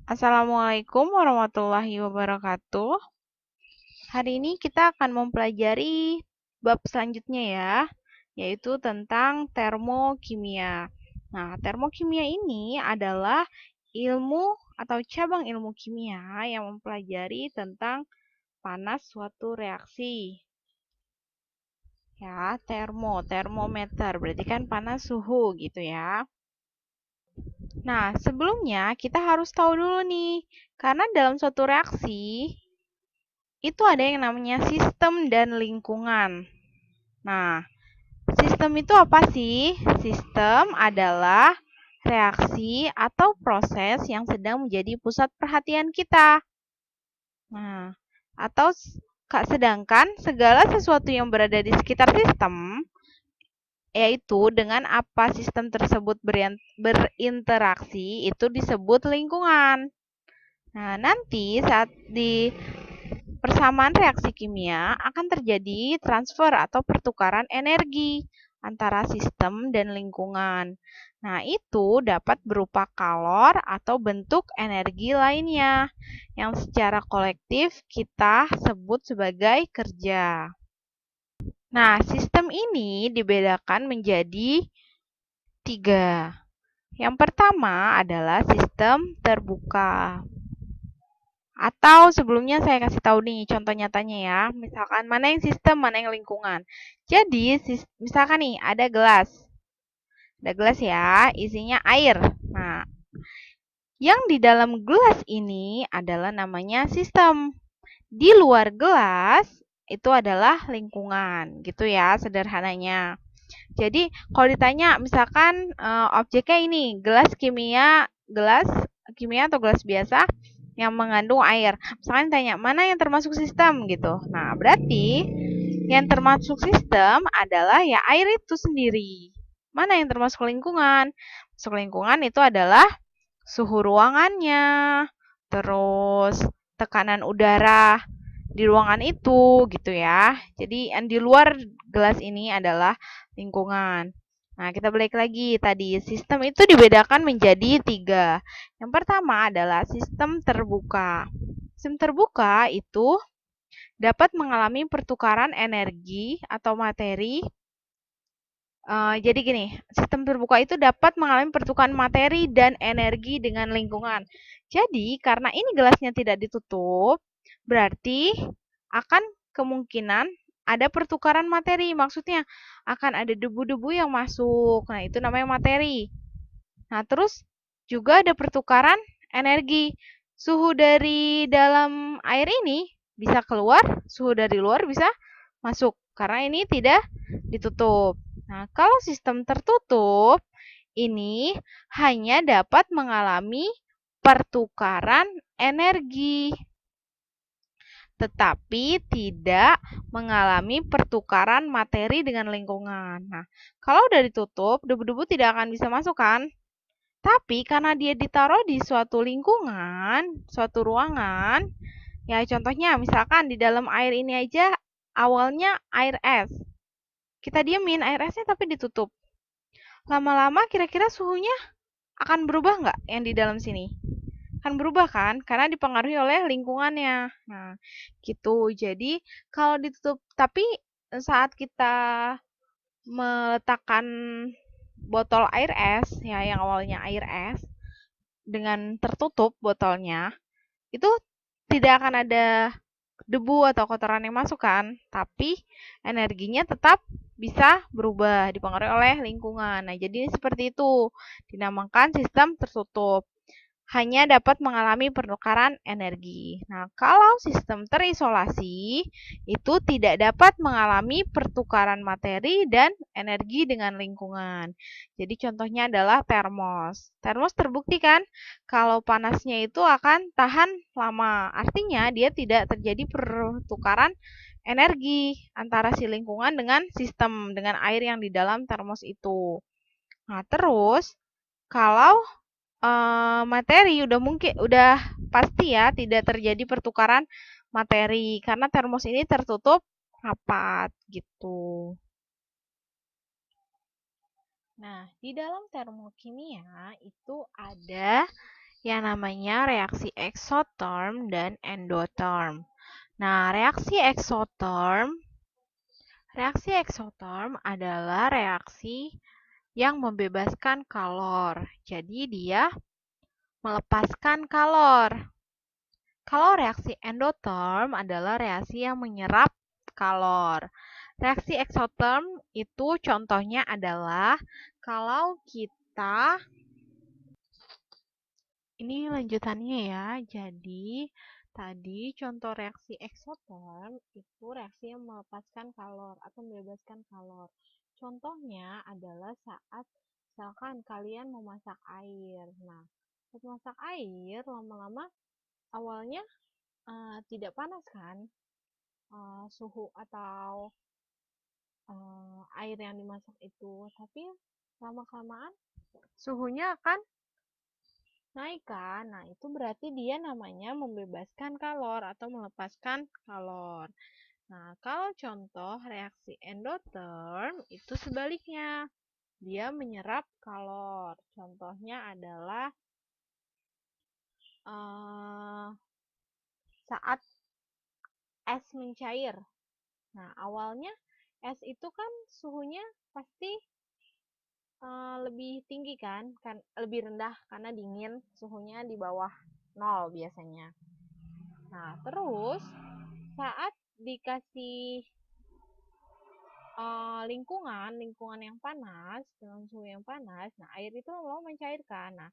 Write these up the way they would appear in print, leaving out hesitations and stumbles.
Assalamualaikum warahmatullahi wabarakatuh. Hari ini kita akan mempelajari bab selanjutnya ya, yaitu tentang termokimia. Nah, termokimia ini adalah ilmu atau cabang ilmu kimia yang mempelajari tentang panas suatu reaksi. Ya, termometer, berarti kan panas suhu gitu ya. Nah, sebelumnya kita harus tahu dulu nih, karena dalam suatu reaksi itu ada yang namanya sistem dan lingkungan. Nah, sistem itu apa sih? Sistem adalah reaksi atau proses yang sedang menjadi pusat perhatian kita. Nah, atau sedangkan segala sesuatu yang berada di sekitar sistem, yaitu dengan apa sistem tersebut berinteraksi, itu disebut lingkungan. Nah, nanti saat di persamaan reaksi kimia akan terjadi transfer atau pertukaran energi antara sistem dan lingkungan. Nah, itu dapat berupa kalor atau bentuk energi lainnya yang secara kolektif kita sebut sebagai kerja. Nah, sistem ini dibedakan menjadi 3. Yang pertama adalah sistem terbuka. Atau sebelumnya saya kasih tahu nih contoh nyatanya ya. Misalkan mana yang sistem, mana yang lingkungan. Jadi, misalkan nih ada gelas. Ada gelas ya, isinya air. Nah, yang di dalam gelas ini adalah namanya sistem. Di luar gelas itu adalah lingkungan, gitu ya sederhananya. Jadi, kalau ditanya misalkan objeknya ini gelas kimia atau gelas biasa yang mengandung air. Misalkan ditanya, mana yang termasuk sistem gitu. Nah, berarti yang termasuk sistem adalah ya air itu sendiri. Mana yang termasuk lingkungan? Masuk lingkungan itu adalah suhu ruangannya, terus tekanan udara di ruangan itu gitu ya. Jadi yang di luar gelas ini adalah lingkungan. Nah, kita balik lagi tadi. Sistem itu dibedakan menjadi 3. Yang pertama adalah sistem terbuka. Sistem terbuka itu dapat mengalami pertukaran energi atau materi. Jadi gini, sistem terbuka itu dapat mengalami pertukaran materi dan energi dengan lingkungan. Jadi, karena ini gelasnya tidak ditutup, berarti akan kemungkinan ada pertukaran materi. Maksudnya akan ada debu-debu yang masuk. Nah, itu namanya materi. Nah, terus juga ada pertukaran energi. Suhu dari dalam air ini bisa keluar, suhu dari luar bisa masuk karena ini tidak ditutup. Nah, kalau sistem tertutup, ini hanya dapat mengalami pertukaran energi, tetapi tidak mengalami pertukaran materi dengan lingkungan. Nah, kalau udah ditutup, debu-debu tidak akan bisa masuk kan? Tapi karena dia ditaruh di suatu lingkungan, suatu ruangan, ya contohnya misalkan di dalam air ini aja awalnya air es. Kita diemin air esnya tapi ditutup. Lama-lama kira-kira suhunya akan berubah nggak yang di dalam sini? Akan berubah kan? Karena dipengaruhi oleh lingkungannya. Nah, gitu. Jadi kalau ditutup, tapi saat kita meletakkan botol air es, ya yang awalnya air es, dengan tertutup botolnya, itu tidak akan ada debu atau kotoran yang masuk kan, tapi energinya tetap bisa berubah dipengaruhi oleh lingkungan. Nah, jadi seperti itu dinamakan sistem tertutup, hanya dapat mengalami pertukaran energi. Nah, kalau sistem terisolasi itu tidak dapat mengalami pertukaran materi dan energi dengan lingkungan. Jadi contohnya adalah termos. Termos terbukti kan kalau panasnya itu akan tahan lama. Artinya dia tidak terjadi pertukaran energi antara si lingkungan dengan sistem, dengan air yang di dalam termos itu. Nah, terus kalau materi udah pasti ya tidak terjadi pertukaran materi karena termos ini tertutup rapat gitu. Nah, di dalam termokimia itu ada yang namanya reaksi eksoterm dan endoterm. Nah, reaksi eksoterm adalah reaksi yang membebaskan kalor. Jadi dia melepaskan kalor. Kalau reaksi endoterm adalah reaksi yang menyerap kalor. Reaksi eksoterm itu contohnya adalah kalau kita, ini lanjutannya ya, jadi tadi contoh reaksi eksoterm itu reaksi yang melepaskan kalor atau membebaskan kalor. Contohnya adalah saat misalkan kalian memasak air. Nah, saat masak air lama-lama awalnya tidak panas kan, suhu atau air yang dimasak itu, tapi lama-kelamaan suhunya akan naik kan. Nah, itu berarti dia namanya membebaskan kalor atau melepaskan kalor. Nah, kalau contoh reaksi endoterm itu sebaliknya. Dia menyerap kalor. Contohnya adalah saat es mencair. Nah, awalnya es itu kan suhunya pasti lebih tinggi kan lebih rendah karena dingin, suhunya di bawah 0 biasanya. Nah, terus saat dikasih lingkungan yang panas dengan suhu yang panas, nah air itu lama-lama mencairkan. Nah,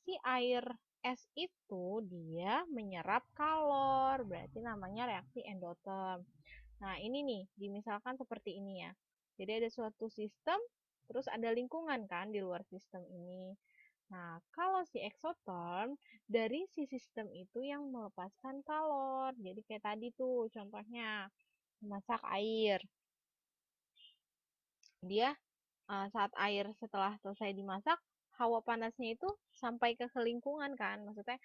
si air es itu dia menyerap kalor, berarti namanya reaksi endoterm. Nah, ini nih, misalkan seperti ini ya. Jadi ada suatu sistem, terus ada lingkungan kan di luar sistem ini. Nah, kalau si eksoterm, dari si sistem itu yang melepaskan kalor. Jadi kayak tadi tuh contohnya, memasak air. Dia saat air setelah selesai dimasak, hawa panasnya itu sampai ke lingkungan kan. Maksudnya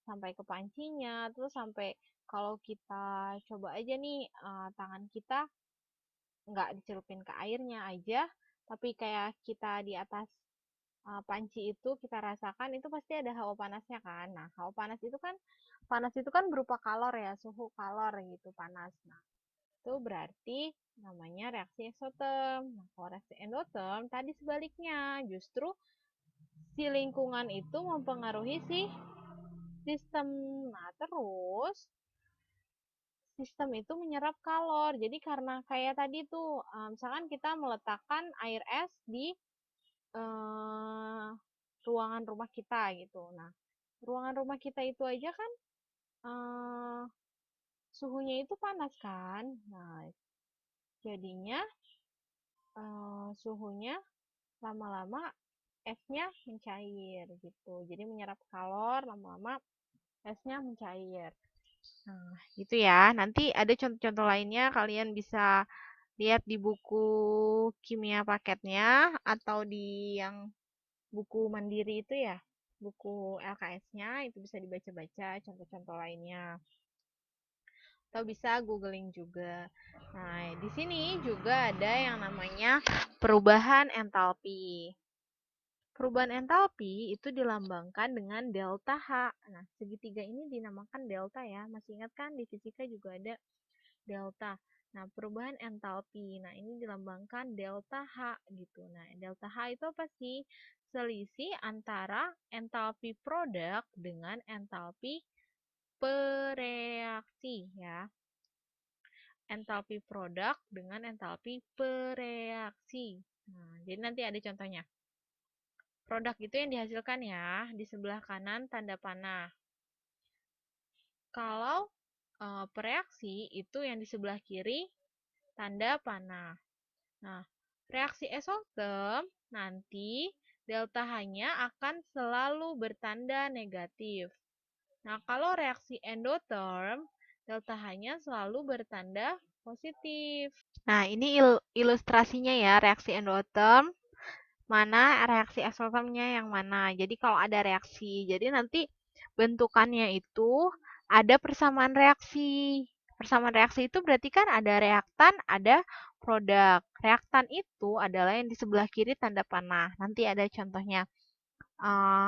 sampai ke pancinya, terus sampai kalau kita coba aja nih tangan kita nggak dicelupin ke airnya aja, tapi kayak kita di atas panci itu kita rasakan itu pasti ada hawa panasnya kan. Nah, hawa panas itu kan berupa kalor ya, suhu kalor gitu panas. Nah, itu berarti namanya reaksi eksoterm. Nah, kalau reaksi endoterm tadi sebaliknya, justru si lingkungan itu mempengaruhi si sistem. Nah, terus sistem itu menyerap kalor. Jadi karena kayak tadi tuh, misalkan kita meletakkan air es di ruangan rumah kita gitu. Nah, ruangan rumah kita itu aja kan suhunya itu panas kan. Nah, jadinya suhunya lama-lama esnya mencair gitu. Jadi menyerap kalor, lama-lama esnya mencair. Nah, gitu ya. Nanti ada contoh-contoh lainnya kalian bisa lihat di buku kimia paketnya atau di yang buku mandiri itu ya. Buku LKS-nya itu bisa dibaca-baca contoh-contoh lainnya. Atau bisa googling juga. Nah, di sini juga ada yang namanya perubahan entalpi. Perubahan entalpi itu dilambangkan dengan delta H. Nah, segitiga ini dinamakan delta ya. Masih ingat kan di fisika juga ada delta. Nah, perubahan entalpi. Nah, ini dilambangkan delta H gitu. Nah, delta H itu apa sih? Selisih antara entalpi produk dengan entalpi pereaksi ya. Entalpi produk dengan entalpi pereaksi. Nah, jadi nanti ada contohnya. Produk itu yang dihasilkan ya, di sebelah kanan tanda panah. Kalau pereaksi itu yang di sebelah kiri tanda panah. Nah, reaksi eksoterm nanti delta H-nya akan selalu bertanda negatif. Nah, kalau reaksi endoterm, delta H-nya selalu bertanda positif. Nah, ini ilustrasinya ya, reaksi endoterm, mana reaksi eksotermnya yang mana. Jadi kalau ada reaksi, jadi nanti bentukannya itu ada persamaan reaksi. Persamaan reaksi itu berarti kan ada reaktan, ada produk. Reaktan itu adalah yang di sebelah kiri tanda panah. Nanti ada contohnya.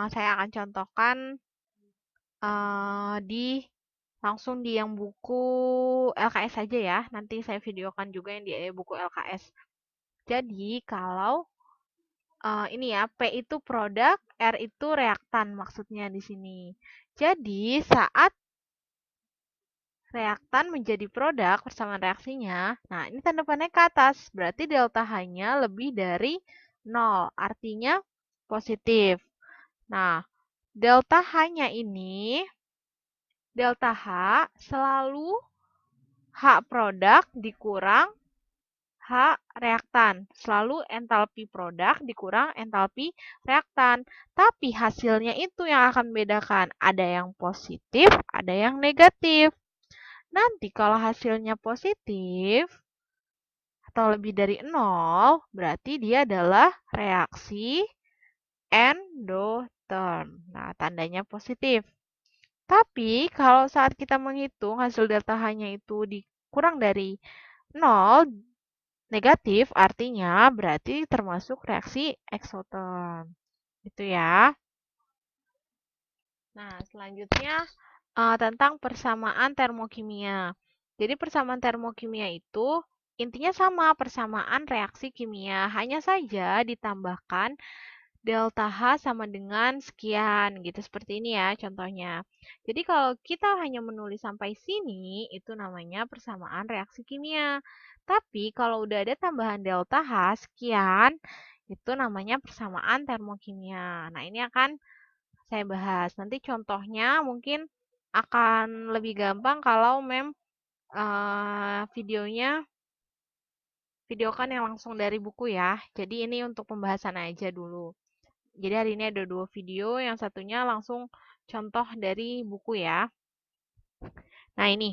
Saya akan contohkan langsung di yang buku LKS saja ya. Nanti saya videokan juga yang di buku LKS. Jadi kalau ini ya, P itu produk, R itu reaktan maksudnya di sini. Jadi saat reaktan menjadi produk persamaan reaksinya, nah ini tanda panah ke atas, berarti delta H-nya lebih dari 0, artinya positif. Nah, delta H-nya ini, delta H selalu H produk dikurang H reaktan. Selalu entalpi produk dikurang entalpi reaktan. Tapi hasilnya itu yang akan membedakan. Ada yang positif, ada yang negatif. Nanti kalau hasilnya positif atau lebih dari 0, berarti dia adalah reaksi endotherm. Nah, tandanya positif. Tapi kalau saat kita menghitung hasil delta H-nya itu dikurang dari 0, negatif artinya berarti termasuk reaksi eksoterm. Gitu ya. Nah, selanjutnya tentang persamaan termokimia. Jadi persamaan termokimia itu intinya sama, persamaan reaksi kimia. Hanya saja ditambahkan delta H sama dengan sekian gitu. Seperti ini ya contohnya. Jadi kalau kita hanya menulis sampai sini, itu namanya persamaan reaksi kimia. Tapi kalau udah ada tambahan delta H sekian, itu namanya persamaan termokimia. Nah, ini akan saya bahas. Nanti contohnya mungkin akan lebih gampang kalau videonya videokan yang langsung dari buku ya. Jadi ini untuk pembahasan aja dulu. Jadi hari ini ada 2 video, yang satunya langsung contoh dari buku ya. Nah ini,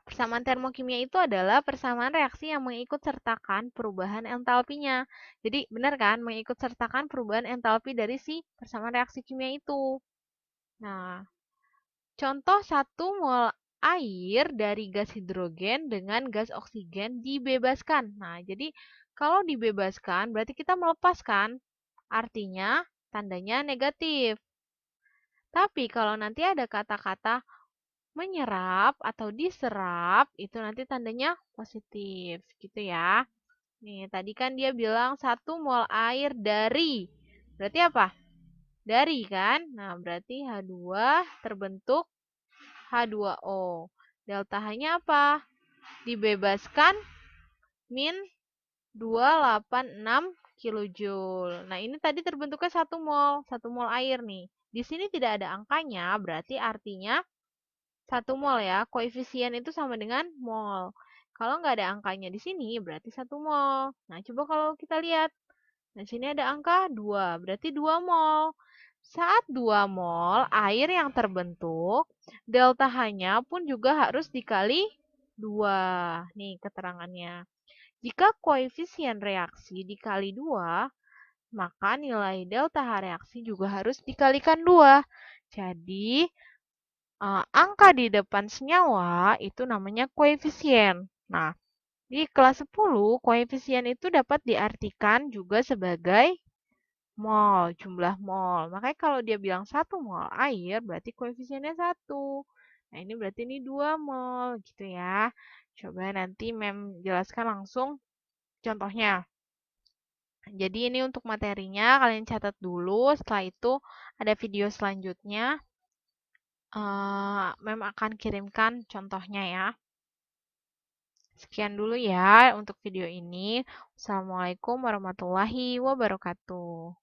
persamaan termokimia itu adalah persamaan reaksi yang mengikut sertakan perubahan entalpinya. Jadi benar kan, mengikut sertakan perubahan entalpi dari si persamaan reaksi kimia itu. Nah, contoh 1 mol air dari gas hidrogen dengan gas oksigen dibebaskan. Nah, jadi kalau dibebaskan berarti kita melepaskan. Artinya tandanya negatif. Tapi kalau nanti ada kata-kata menyerap atau diserap, itu nanti tandanya positif. Gitu ya. Nih, tadi kan dia bilang 1 mol air dari. Berarti apa? Dari kan? Nah, berarti H2 terbentuk H2O. Delta H-nya apa? Dibebaskan min 286 kilojoule. Nah, ini tadi terbentuknya 1 mol air nih. Di sini tidak ada angkanya, berarti artinya 1 mol ya. Koefisien itu sama dengan mol. Kalau nggak ada angkanya di sini, berarti 1 mol. Nah, coba kalau kita lihat. Nah, sini ada angka 2, berarti 2 mol. Saat 2 mol air yang terbentuk, delta H-nya pun juga harus dikali 2. Nih keterangannya. Jika koefisien reaksi dikali 2, maka nilai delta H reaksi juga harus dikalikan 2. Jadi, angka di depan senyawa itu namanya koefisien. Nah, di kelas 10, koefisien itu dapat diartikan juga sebagai mol, jumlah mol. Makanya kalau dia bilang 1 mol air, berarti koefisiennya 1. Nah, ini berarti ini 2 mol, gitu ya. Coba nanti Mem jelaskan langsung contohnya. Jadi ini untuk materinya, kalian catat dulu. Setelah itu ada video selanjutnya. Mem akan kirimkan contohnya ya. Sekian dulu ya untuk video ini. Wassalamualaikum warahmatullahi wabarakatuh.